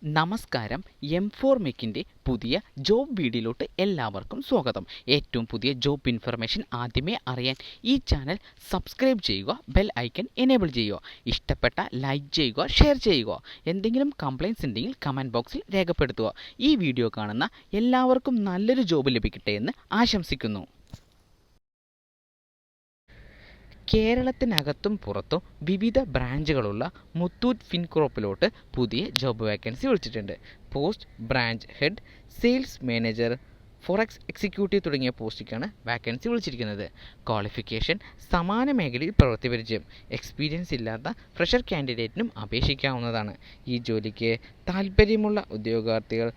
നമസ്കാരം. M4MECന്റെ പുതിയ ജോബ് വീഡിയോയിലോട്ട് എല്ലാവർക്കും സ്വാഗതം. ഏറ്റവും പുതിയ ജോബ് ഇൻഫർമേഷൻ ആദ്യമേ അറിയാൻ ഈ ചാനൽ സബ്സ്ക്രൈബ് ചെയ്യുക, ബെൽ ഐക്കൺ എനേബിൾ ചെയ്യുക. ഇഷ്ടപ്പെട്ട ലൈക്ക് ചെയ്യുക, ഷെയർ ചെയ്യുക. എന്തെങ്കിലും കംപ്ലയിൻസ് ഉണ്ടെങ്കിൽ കമൻറ്റ് ബോക്സിൽ രേഖപ്പെടുത്തുക. ഈ വീഡിയോ കാണുന്ന എല്ലാവർക്കും നല്ലൊരു ജോബ് ലഭിക്കട്ടെ എന്ന് ആശംസിക്കുന്നു. കേരളത്തിനകത്തും പുറത്തും വിവിധ ബ്രാഞ്ചുകളുള്ള മുത്തൂറ്റ് ഫിൻകോർപ്പിലോട്ട് പുതിയ ജോബ് വേക്കൻസി വിളിച്ചിട്ടുണ്ട്. Post branch head, sales manager, forex executive തുടങ്ങിയ പോസ്റ്റിലേക്കാണ് വാക്കൻസി വിളിച്ചിരിക്കുന്നത്. ക്വാളിഫിക്കേഷൻ സമാന മേഖലയിൽ പ്രവൃത്തി പരിചയം. എക്സ്പീരിയൻസ് ഇല്ലാത്ത ഫ്രഷർ കാൻഡിഡേറ്റിനും അപേക്ഷിക്കാവുന്നതാണ്. ഈ ജോലിക്ക് താൽപ്പര്യമുള്ള ഉദ്യോഗാർത്ഥികൾ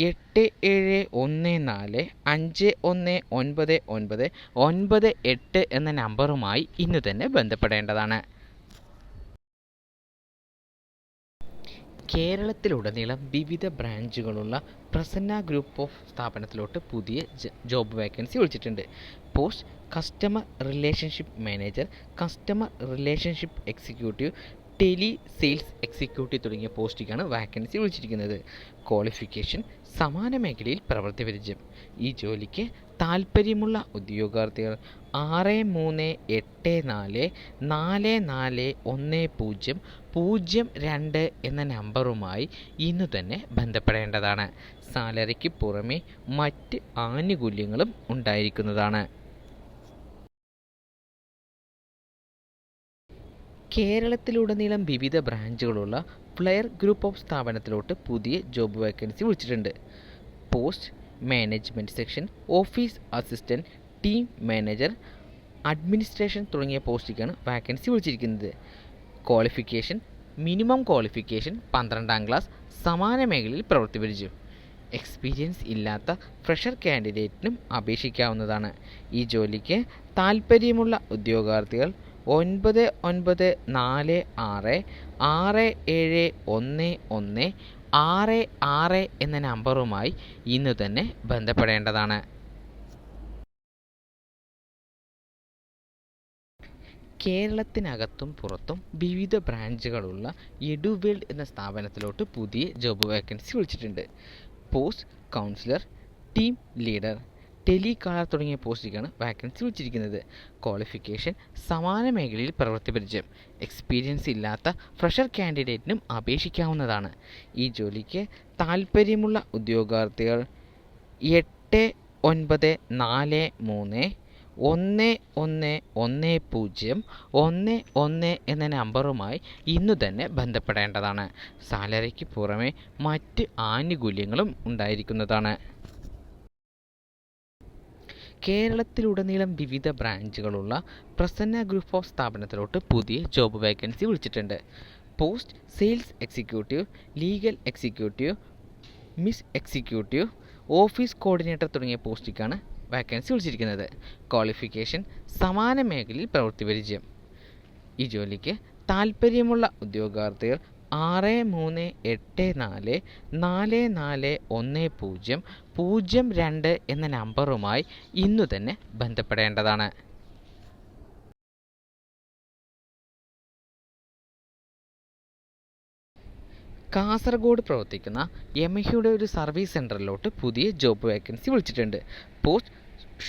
8714519998 എന്ന നമ്പറുമായി ഇന്ന് തന്നെ ബന്ധപ്പെടേണ്ടതാണ്. കേരളത്തിലുടനീളം വിവിധ ബ്രാഞ്ചുകളുള്ള പ്രസന്ന ഗ്രൂപ്പ് ഓഫ് സ്ഥാപനത്തിലോട്ട് പുതിയ ജോബ് വേക്കൻസി വിളിച്ചിട്ടുണ്ട്. Post customer relationship manager, customer relationship executive, tele sales executive തുടങ്ങിയ പോസ്റ്റിലേക്കാണ് വാക്കൻസി വിളിച്ചിരിക്കുന്നത്. ക്വാളിഫിക്കേഷൻ സമാന മേഖലയിൽ പ്രവൃത്തി പരിചയം. ഈ ജോലിക്ക് താൽപ്പര്യമുള്ള ഉദ്യോഗാർത്ഥികൾ 6384441002 എന്ന നമ്പറുമായി ഇന്നു തന്നെ ബന്ധപ്പെടേണ്ടതാണ്. സാലറിക്ക് പുറമെ മറ്റ് ആനുകൂല്യങ്ങളും ഉണ്ടായിരിക്കുന്നതാണ്. കേരളത്തിലുടനീളം വിവിധ ബ്രാഞ്ചുകളുള്ള ഫ്ലെയർ ഗ്രൂപ്പ് ഓഫ് സ്ഥാപനത്തിലോട്ട് പുതിയ ജോബ് വേക്കൻസി വിളിച്ചിട്ടുണ്ട്. Post management section, office assistant, team manager, administration തുടങ്ങിയ പോസ്റ്റിലേക്കാണ് വാക്കൻസി വിളിച്ചിരിക്കുന്നത്. ക്വാളിഫിക്കേഷൻ മിനിമം ക്വാളിഫിക്കേഷൻ 12ാം ക്ലാസ്, സമാന മേഖലയിൽ പ്രവൃത്തി പരിചയം. എക്സ്പീരിയൻസ് ഇല്ലാത്ത ഫ്രഷർ കാൻഡിഡേറ്റിനും അപേക്ഷിക്കാവുന്നതാണ്. ഈ ജോലിക്ക് താൽപ്പര്യമുള്ള ഉദ്യോഗാർത്ഥികൾ 9946671166 എന്ന നമ്പറുമായി ഇന്ന് തന്നെ ബന്ധപ്പെടേണ്ടതാണ്. കേരളത്തിനകത്തും പുറത്തും വിവിധ ബ്രാഞ്ചുകളുള്ള എഡുവേൾഡ് എന്ന സ്ഥാപനത്തിലോട്ട് പുതിയ ജോബ് വേക്കൻസി വിളിച്ചിട്ടുണ്ട്. പോസ്റ്റ് കൗൺസിലർ, ടീം ലീഡർ, ടെലികാളർ തുടങ്ങിയ പോസ്റ്റിലേക്കാണ് വാക്കൻസി വിളിച്ചിരിക്കുന്നത്. ക്വാളിഫിക്കേഷൻ സമാന മേഖലയിൽ പ്രവൃത്തി പരിചയം. എക്സ്പീരിയൻസ് ഇല്ലാത്ത ഫ്രഷർ കാൻഡിഡേറ്റിനും അപേക്ഷിക്കാവുന്നതാണ്. ഈ ജോലിക്ക് താൽപ്പര്യമുള്ള ഉദ്യോഗാർത്ഥികൾ 8943111011 എന്ന നമ്പറുമായി ഇന്നു തന്നെ ബന്ധപ്പെടേണ്ടതാണ്. സാലറിക്ക് പുറമെ മറ്റ് ആനുകൂല്യങ്ങളും ഉണ്ടായിരിക്കുന്നതാണ്. കേരളത്തിലുടനീളം വിവിധ ബ്രാഞ്ചുകളുള്ള പ്രസന്ന ഗ്രൂപ്പ് ഓഫ് സ്ഥാപനത്തിലോട്ട് പുതിയ ജോബ് വേക്കൻസി വിളിച്ചിട്ടുണ്ട്. Post sales executive, legal executive, miss executive, office coordinator തുടങ്ങിയ പോസ്റ്റിലേക്കാണ് വാക്കൻസി വിളിച്ചിരിക്കുന്നത്. ക്വാളിഫിക്കേഷൻ സമാന മേഖലയിൽ പ്രവൃത്തി പരിചയം. ഈ ജോലിക്ക് താൽപ്പര്യമുള്ള ഉദ്യോഗാർത്ഥികൾ 6384441002 എന്ന നമ്പറുമായി ഇന്നു തന്നെ ബന്ധപ്പെടേണ്ടതാണ്. കാസർഗോഡ് പ്രവർത്തിക്കുന്ന യമഹയുടെ ഒരു സർവീസ് സെൻറ്ററിലോട്ട് പുതിയ ജോബ് വേക്കൻസി വിളിച്ചിട്ടുണ്ട്. Post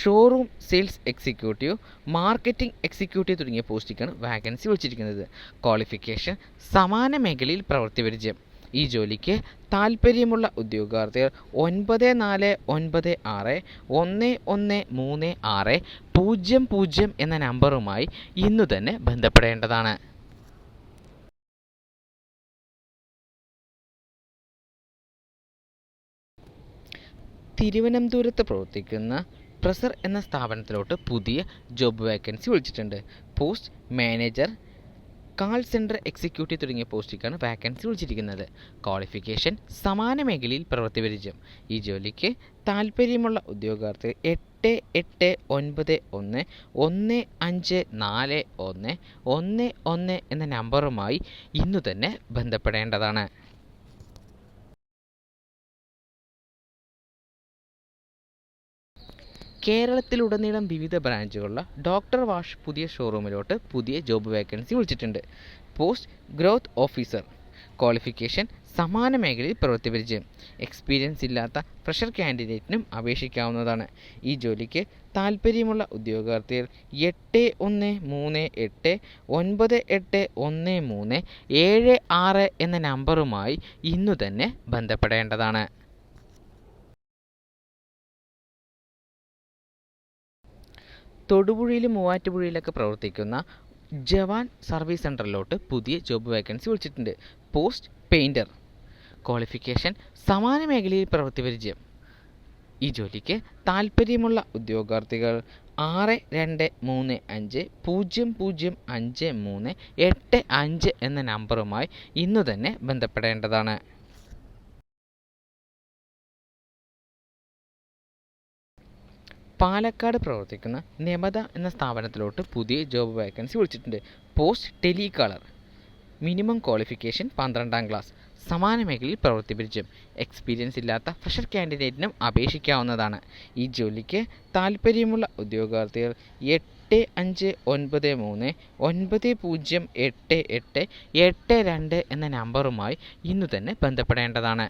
showroom sales executive, marketing executive തുടങ്ങിയ പോസ്റ്റിലേക്കാണ് വാക്കൻസി വിളിച്ചിരിക്കുന്നത്. ക്വാളിഫിക്കേഷൻ സമാന മേഖലയിൽ പ്രവൃത്തി പരിചയം. ഈ ജോലിക്ക് താൽപ്പര്യമുള്ള ഉദ്യോഗാർത്ഥികൾ 9496113600 എന്ന നമ്പറുമായി ഇന്നു തന്നെ ബന്ധപ്പെടേണ്ടതാണ്. തിരുവനന്തപുരത്ത് പ്രവർത്തിക്കുന്ന പ്രസർ എന്ന സ്ഥാപനത്തിലോട്ട് പുതിയ ജോബ് വേക്കൻസി വിളിച്ചിട്ടുണ്ട്. Post manager, call centre executive തുടങ്ങിയ പോസ്റ്റിലേക്കാണ് വാക്കൻസി വിളിച്ചിരിക്കുന്നത്. ക്വാളിഫിക്കേഷൻ സമാന മേഖലയിൽ പ്രവൃത്തി പരിചയം. ഈ ജോലിക്ക് താൽപ്പര്യമുള്ള ഉദ്യോഗാർത്ഥികൾ 8891154111 എന്ന നമ്പറുമായി ഇന്നു തന്നെ ബന്ധപ്പെടേണ്ടതാണ്. കേരളത്തിലുടനീളം വിവിധ ബ്രാഞ്ചുകളുള്ള ഡോക്ടർ വാഷ് പുതിയ ഷോറൂമിലോട്ട് പുതിയ ജോബ് വേക്കൻസി വിളിച്ചിട്ടുണ്ട്. Post growth officer. ക്വാളിഫിക്കേഷൻ സമാന മേഖലയിൽ പ്രവൃത്തി പരിചയം. എക്സ്പീരിയൻസ് ഇല്ലാത്ത ഫ്രഷർ കാൻഡിഡേറ്റിനും അപേക്ഷിക്കാവുന്നതാണ്. ഈ ജോലിക്ക് താൽപ്പര്യമുള്ള ഉദ്യോഗാർത്ഥികൾ 81389376 എന്ന നമ്പറുമായി ഇന്നു തന്നെ ബന്ധപ്പെടേണ്ടതാണ്. തൊടുപുഴയിലും മൂവാറ്റുപുഴയിലൊക്കെ പ്രവർത്തിക്കുന്ന ജവാൻ സർവീസ് സെൻ്ററിലോട്ട് പുതിയ ജോബ് വേക്കൻസി വിളിച്ചിട്ടുണ്ട്. Post painter. ക്വാളിഫിക്കേഷൻ സമാന മേഖലയിൽ പ്രവൃത്തി പരിചയം. ഈ ജോലിക്ക് താൽപ്പര്യമുള്ള ഉദ്യോഗാർത്ഥികൾ 6235005385 എന്ന നമ്പറുമായി ഇന്നു തന്നെ ബന്ധപ്പെടേണ്ടതാണ്. പാലക്കാട് പ്രവർത്തിക്കുന്ന നെമത എന്ന സ്ഥാപനത്തിലോട്ട് പുതിയ ജോബ് വേക്കൻസി വിളിച്ചിട്ടുണ്ട്. Post telecaller. മിനിമം ക്വാളിഫിക്കേഷൻ 12ാം ക്ലാസ്. സമാന മേഖലയിൽ പ്രവൃത്തി പരിചയം. എക്സ്പീരിയൻസ് ഇല്ലാത്ത ഫ്രഷർ കാൻഡിഡേറ്റിനും അപേക്ഷിക്കാവുന്നതാണ്. ഈ ജോലിക്ക് താൽപ്പര്യമുള്ള ഉദ്യോഗാർത്ഥികൾ 8593908882 എന്ന നമ്പറുമായി ഇന്നു തന്നെ ബന്ധപ്പെടേണ്ടതാണ്.